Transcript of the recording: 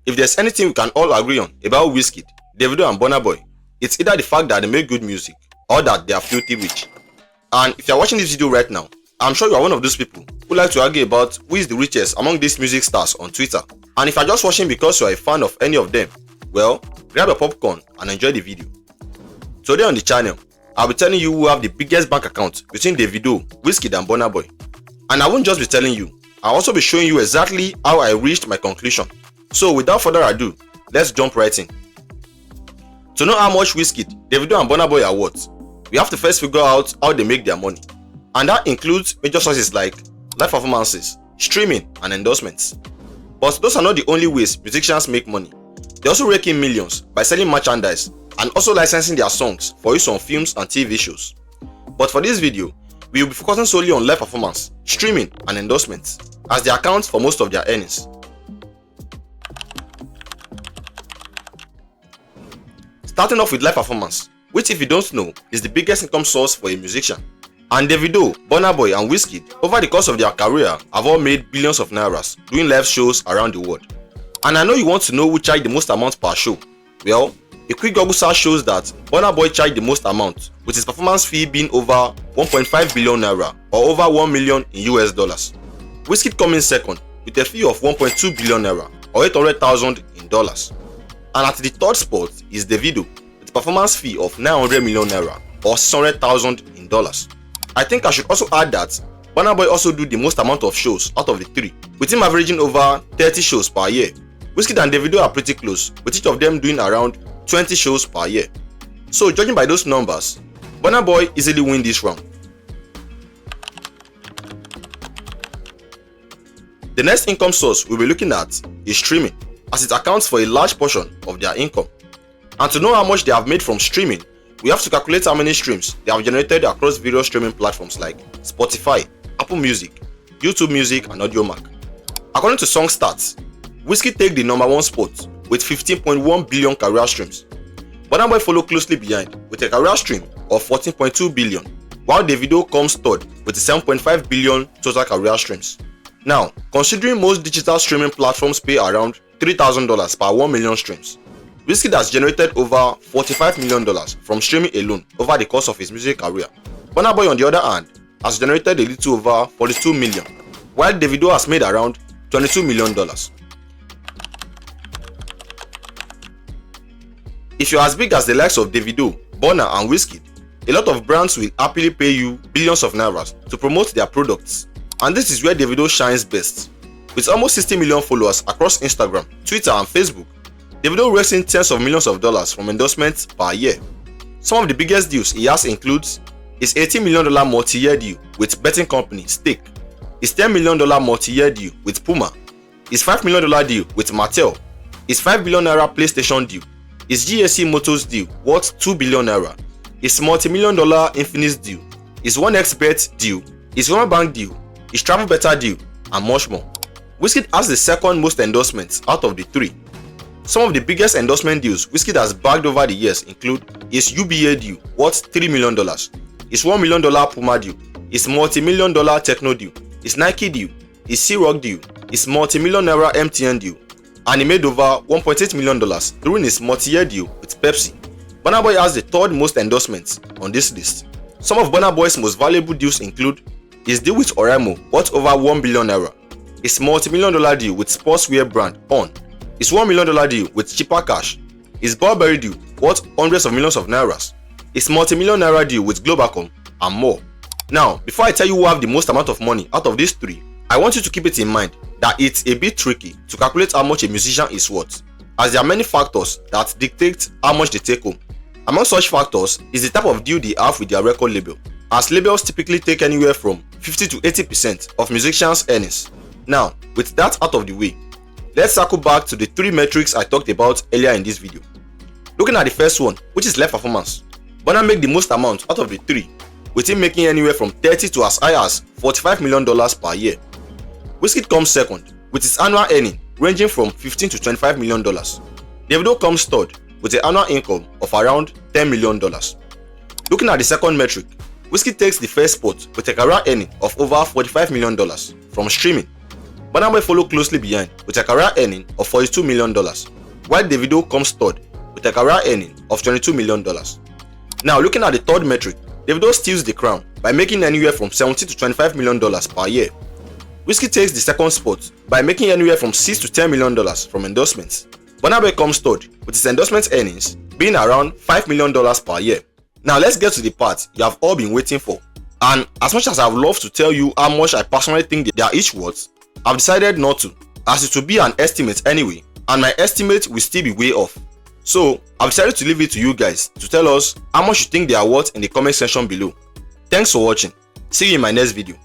if there's anything we can all agree on about WizKid, Davido and Burna Boy, it's either the fact that they make good music or that they are filthy rich. And if you're watching this video right now, I'm sure you are one of those people who like to argue about who is the richest among these music stars on Twitter. And if you're just watching because you're a fan of any of them, well, grab a popcorn and enjoy the video. Today on the channel, I'll be telling you who have the biggest bank account between Davido, WizKid and Burna Boy. And I won't just be telling you, I'll also be showing you exactly how I reached my conclusion. So without further ado, let's jump right in. To know how much WizKid, Davido and Burna Boy are worth, we have to first figure out how they make their money. And that includes major sources like live performances, streaming and endorsements. But those are not the only ways musicians make money. They also rake in millions by selling merchandise and also licensing their songs for use on films and TV shows. But for this video, we will be focusing solely on live performance, streaming and endorsements, as they account for most of their earnings. Starting off with live performance, which if you don't know is the biggest income source for a musician. And Davido, Burna Boy and WizKid over the course of their career have all made billions of nairas doing live shows around the world. And I know you want to know who charged the most amount per show. Well, a quick Google search shows that Burna Boy charged the most amount, with his performance fee being over 1.5 billion naira or over 1 million in US dollars. WizKid coming second with a fee of 1.2 billion naira or 800,000 in dollars. And at the third spot is Davido with a performance fee of 900 million naira or 600,000 in dollars. I think I should also add that Burna Boy also do the most amount of shows out of the three, with him averaging over 30 shows per year. WizKid and Davido are pretty close, with each of them doing around 20 shows per year. So judging by those numbers, Burna Boy easily win this round. The next income source we'll be looking at is streaming, as it accounts for a large portion of their income. And to know how much they have made from streaming, we have to calculate how many streams they have generated across various streaming platforms like Spotify, Apple Music, YouTube Music and Audiomack. According to SongStats, WizKid take the number 1 spot with 15.1 billion career streams. Burna Boy follow closely behind with a career stream of 14.2 billion, while Davido comes third with 7.5 billion total career streams. Now, considering most digital streaming platforms pay around $3,000 per 1 million streams, WizKid has generated over $45 million from streaming alone over the course of his music career. Burna Boy on the other hand has generated a little over 42 million, while Davido has made around $22 million. If you're as big as the likes of Davido, Burna and WizKid, a lot of brands will happily pay you billions of nairas to promote their products. And this is where Davido shines best. With almost 60 million followers across Instagram, Twitter and Facebook, Davido rakes in tens of millions of dollars from endorsements per year. Some of the biggest deals he has includes his $18 million multi-year deal with betting company Stake, his $10 million multi-year deal with Puma, his $5 million deal with Mattel, his 5 billion naira PlayStation deal, his GSC Motors deal worth 2 billion naira, his multi-million dollar Infinix deal, his 1xBet deal, his Roman Bank deal, his Travel Better deal, and much more. WizKid has the second most endorsements out of the three. Some of the biggest endorsement deals WizKid has bagged over the years include his UBA deal worth $3 million, his $1 million Puma deal, his multi-million dollar Techno deal, his Nike deal, his C-Rock deal, his multi-million naira MTN deal, and he made over $1.8 million during his multi-year deal with Pepsi. Burna Boy has the third most endorsements on this list. Some of Burna Boy's most valuable deals include his deal with Oraimo worth over 1 billion naira, his multi-million dollar deal with sportswear brand On, his $1 million deal with Cheaper Cash, his Burberry deal worth hundreds of millions of nairas, his multi-million naira deal with Globacom, and more. Now, before I tell you who have the most amount of money out of these three, I want you to keep it in mind that it's a bit tricky to calculate how much a musician is worth, as there are many factors that dictate how much they take home. Among such factors is the type of deal they have with their record label, as labels typically take anywhere from 50 to 80% of musicians' earnings. Now, with that out of the way, let's circle back to the three metrics I talked about earlier in this video. Looking at the first one, which is live performance, Burna make the most amount out of the three, with him making anywhere from 30 to as high as $45 million per year. WizKid comes second, with his annual earning ranging from $15 to $25 million. Davido comes third, with an annual income of around $10 million. Looking at the second metric, WizKid takes the first spot with a career earning of over $45 million from streaming. Burna Boy follow closely behind with a career earning of $42 million, while Davido comes third with a career earning of $22 million. Now looking at the third metric, Davido steals the crown by making anywhere from $70 to $25 million per year. WizKid takes the second spot by making anywhere from $6 to $10 million from endorsements. Burna Boy comes third with his endorsement earnings being around $5 million per year. Now let's get to the part you have all been waiting for. And as much as I would love to tell you how much I personally think they are each worth, I've decided not to, as it will be an estimate anyway, and my estimate will still be way off. So I've decided to leave it to you guys to tell us how much you think they are worth in the comment section below. Thanks for watching. See you in my next video.